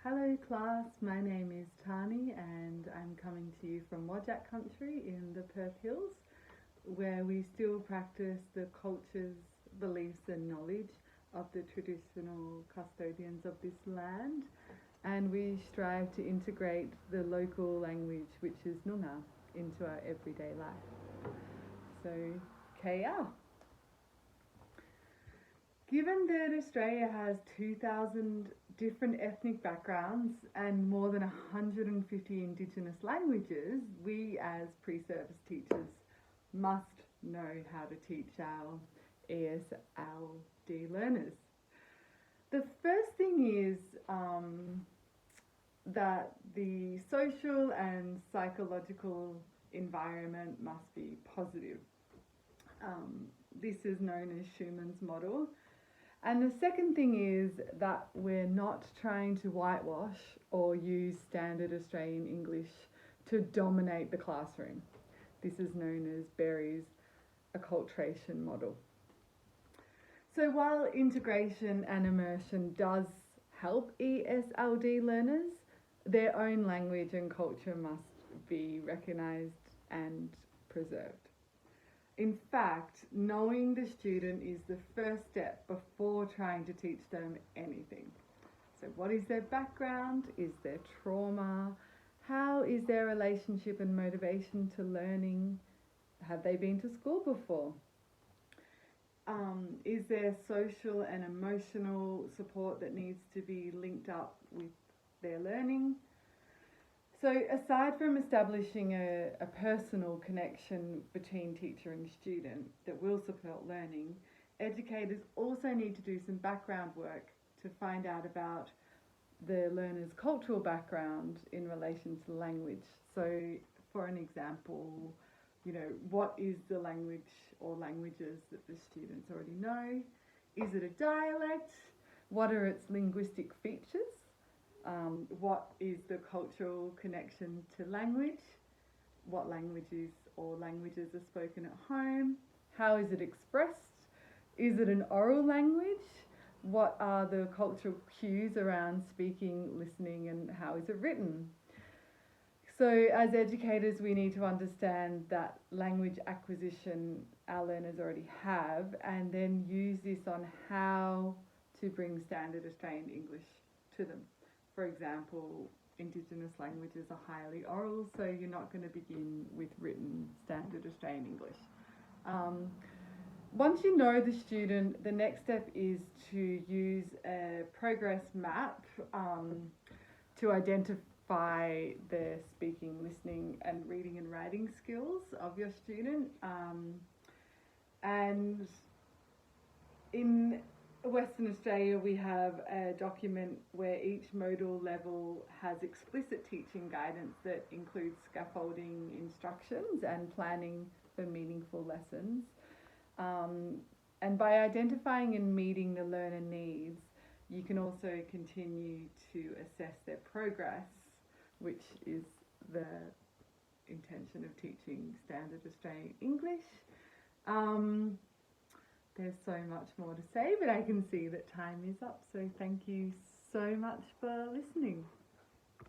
Hello class, my name is Tani and I'm coming to you from Wajak country in the Perth Hills, where we still practice the cultures, beliefs and knowledge of the traditional custodians of this land, and we strive to integrate the local language, which is Noongar, into our everyday life. So, KL. Given that Australia has 2,000 different ethnic backgrounds and more than 150 Indigenous languages, we as pre-service teachers must know how to teach our ESLD learners. The first thing is that the social and psychological environment must be positive. This is known as Schumann's model. And the second thing is that we're not trying to whitewash or use standard Australian English to dominate the classroom. This is known as Berry's acculturation model. So while integration and immersion does help ESLD learners, their own language and culture must be recognised and preserved. In fact, knowing the student is the first step before trying to teach them anything. So what is their background? Is there trauma? How is their relationship and motivation to learning? Have they been to school before? Is there social and emotional support that needs to be linked up with their learning? So aside from establishing a personal connection between teacher and student that will support learning, educators also need to do some background work to find out about the learner's cultural background in relation to language. So for an example, what is the language or languages that the students already know? Is it a dialect? What are its linguistic features? What is the cultural connection to language? What languages or languages are spoken at home? How is it expressed? Is it an oral language? What are the cultural cues around speaking, listening, and how is it written? So as educators, we need to understand that language acquisition our learners already have, and then use this on how to bring standard Australian English to them. For example, Indigenous languages are highly oral, so you're not going to begin with written standard Australian English. Once you know the student, the next step is to use a progress map to identify the speaking, listening, and reading and writing skills of your student. And in Western Australia, we have a document where each modal level has explicit teaching guidance that includes scaffolding instructions and planning for meaningful lessons. And by identifying and meeting the learner needs, you can also continue to assess their progress, which is the intention of teaching standard Australian English. There's so much more to say, but I can see that time is up. So thank you so much for listening.